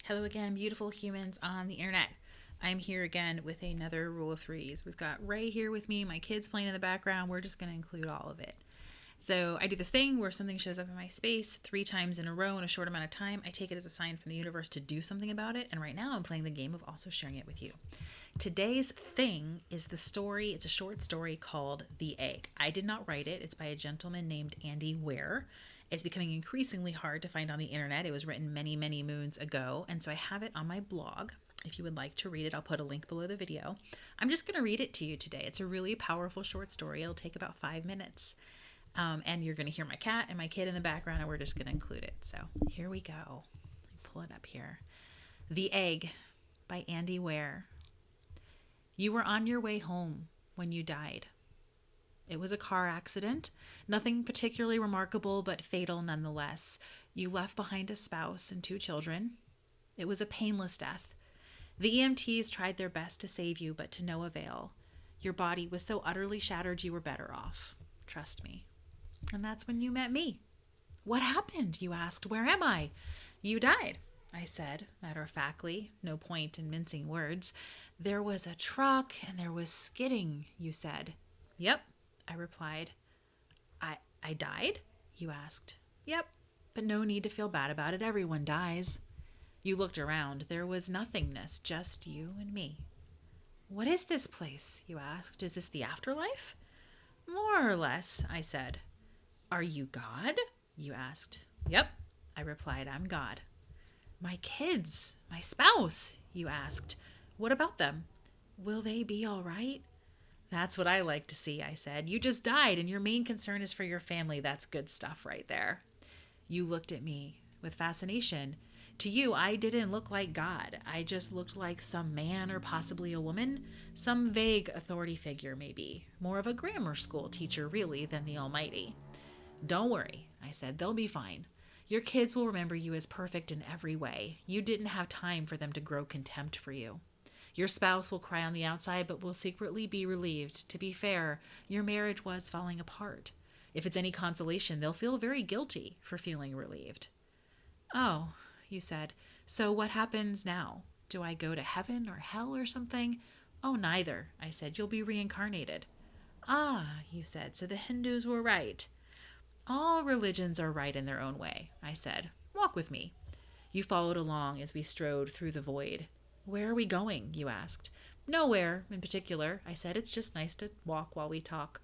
Hello again, beautiful humans on the internet. I'm here again with another rule of threes. We've got Ray here with me, my kids playing in the background. We're just going to include all of it. So I do this thing where something shows up in my space 3 times in a row in a short amount of time. I take it as a sign from the universe to do something about it. And right now I'm playing the game of also sharing it with you. Today's thing is the story. It's a short story called The Egg. I did not write it. It's by a gentleman named Andy Weir. It's becoming increasingly hard to find on the internet. It was written many, many moons ago, and so I have it on my blog. If you would like to read it, I'll put a link below the video. I'm just going to read it to you today. It's a really powerful short story. It'll take about 5 minutes. And you're going to hear my cat and my kid in the background, and we're just going to include it. So here we go. Let me pull it up here. The Egg by Andy Weir. You were on your way home when you died. It was a car accident, nothing particularly remarkable, but fatal nonetheless. You left behind a spouse and 2 children. It was a painless death. The EMTs tried their best to save you, but to no avail. Your body was so utterly shattered you were better off. Trust me. And that's when you met me. What happened? You asked. Where am I? You died, I said, matter-of-factly, no point in mincing words. There was a truck and there was skidding, you said. Yep, I replied. I died? You asked. Yep, but no need to feel bad about it. Everyone dies. You looked around. There was nothingness, just you and me. What is this place? You asked. Is this the afterlife? More or less, I said. Are you God? You asked. Yep, I replied. I'm God. My kids, my spouse, you asked. What about them? Will they be all right? That's what I like to see, I said. You just died and your main concern is for your family. That's good stuff right there. You looked at me with fascination. To you, I didn't look like God. I just looked like some man or possibly a woman, some vague authority figure maybe, more of a grammar school teacher really than the Almighty. Don't worry, I said. They'll be fine. Your kids will remember you as perfect in every way. You didn't have time for them to grow contempt for you. Your spouse will cry on the outside, but will secretly be relieved. To be fair, your marriage was falling apart. If it's any consolation, they'll feel very guilty for feeling relieved. Oh, you said, so what happens now? Do I go to heaven or hell or something? Oh, neither, I said. You'll be reincarnated. Ah, you said, so the Hindus were right. All religions are right in their own way, I said. Walk with me. You followed along as we strode through the void. Where are we going? You asked. Nowhere in particular, I said. It's just nice to walk while we talk.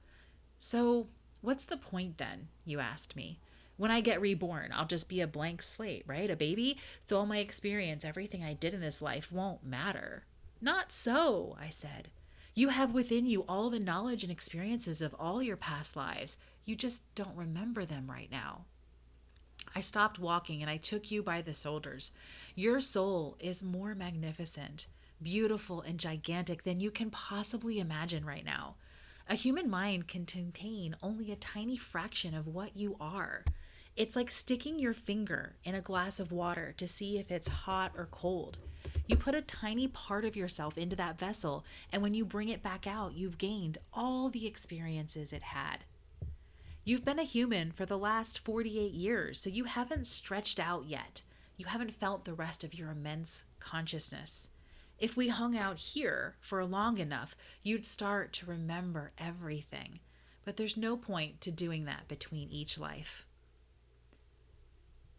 So, what's the point then? You asked me. When I get reborn, I'll just be a blank slate, right? A baby? So all my experience, everything I did in this life won't matter. Not so, I said. You have within you all the knowledge and experiences of all your past lives. You just don't remember them right now. I stopped walking and I took you by the shoulders. Your soul is more magnificent, beautiful, and gigantic than you can possibly imagine right now. A human mind can contain only a tiny fraction of what you are. It's like sticking your finger in a glass of water to see if it's hot or cold. You put a tiny part of yourself into that vessel, and when you bring it back out, you've gained all the experiences it had. You've been a human for the last 48 years, so you haven't stretched out yet. You haven't felt the rest of your immense consciousness. If we hung out here for long enough, you'd start to remember everything. But there's no point to doing that between each life.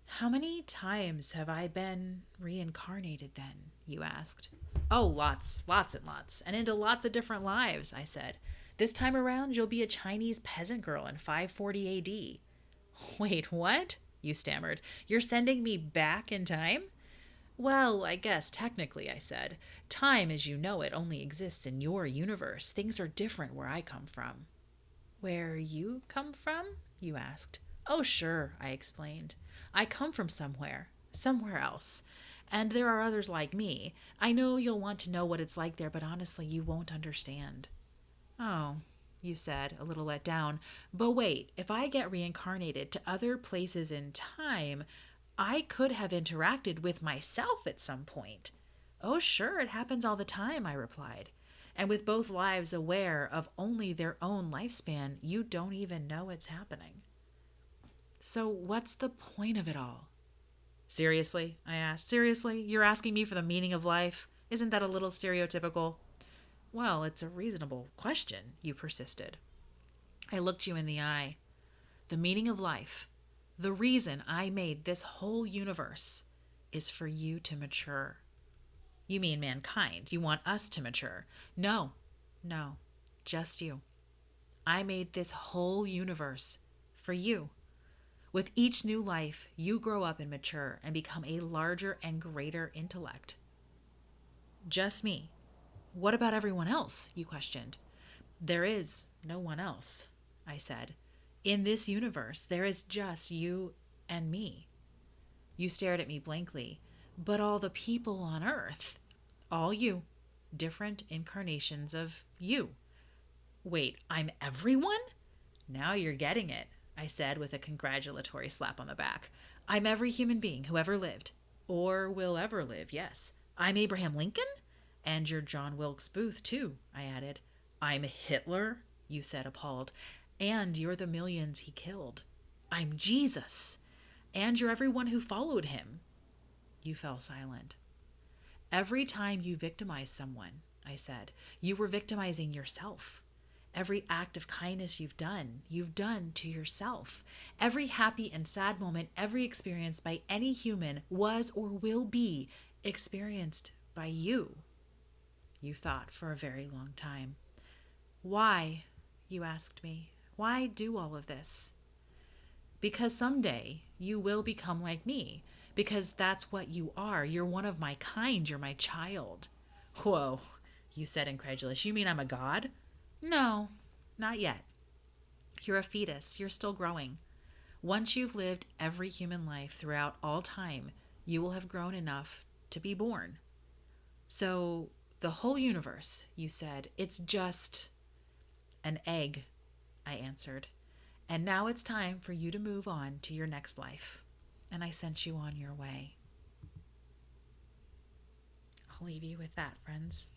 How many times have I been reincarnated then? You asked. Oh, lots and lots, and into lots of different lives, I said. This time around, you'll be a Chinese peasant girl in 540 AD. Wait, what? You stammered. You're sending me back in time? Well, I guess technically, I said. Time, as you know it, only exists in your universe. Things are different where I come from. Where you come from? You asked. Oh, sure, I explained. I come from somewhere else. And there are others like me. I know you'll want to know what it's like there, but honestly, you won't understand. Oh, you said, a little let down. But wait, if I get reincarnated to other places in time, I could have interacted with myself at some point. Oh, sure, it happens all the time, I replied. And with both lives aware of only their own lifespan, you don't even know it's happening. So what's the point of it all? Seriously? I asked. Seriously? You're asking me for the meaning of life? Isn't that a little stereotypical? Well, it's a reasonable question, you persisted. I looked you in the eye. The meaning of life, the reason I made this whole universe, is for you to mature. You mean mankind. You want us to mature. No, no, just you. I made this whole universe for you. With each new life, you grow up and mature and become a larger and greater intellect. Just me. What about everyone else? You questioned. There is no one else, I said. In this universe, there is just you and me. You stared at me blankly. But all the people on Earth, all you, different incarnations of you. Wait, I'm everyone? Now you're getting it, I said with a congratulatory slap on the back. I'm every human being who ever lived, or will ever live, yes. I'm Abraham Lincoln? And you're John Wilkes Booth, too, I added. I'm Hitler, you said, appalled. And you're the millions he killed. I'm Jesus. And you're everyone who followed him. You fell silent. Every time you victimize someone, I said, you were victimizing yourself. Every act of kindness you've done to yourself. Every happy and sad moment, every experience by any human was or will be experienced by you. You thought for a very long time. Why, you asked me, why do all of this? Because someday you will become like me, because that's what you are. You're one of my kind. You're my child. Whoa, you said incredulous. You mean I'm a god? No, not yet. You're a fetus. You're still growing. Once you've lived every human life throughout all time, you will have grown enough to be born. So the whole universe, you said, it's just an egg, I answered. And now it's time for you to move on to your next life. And I sent you on your way. I'll leave you with that, friends.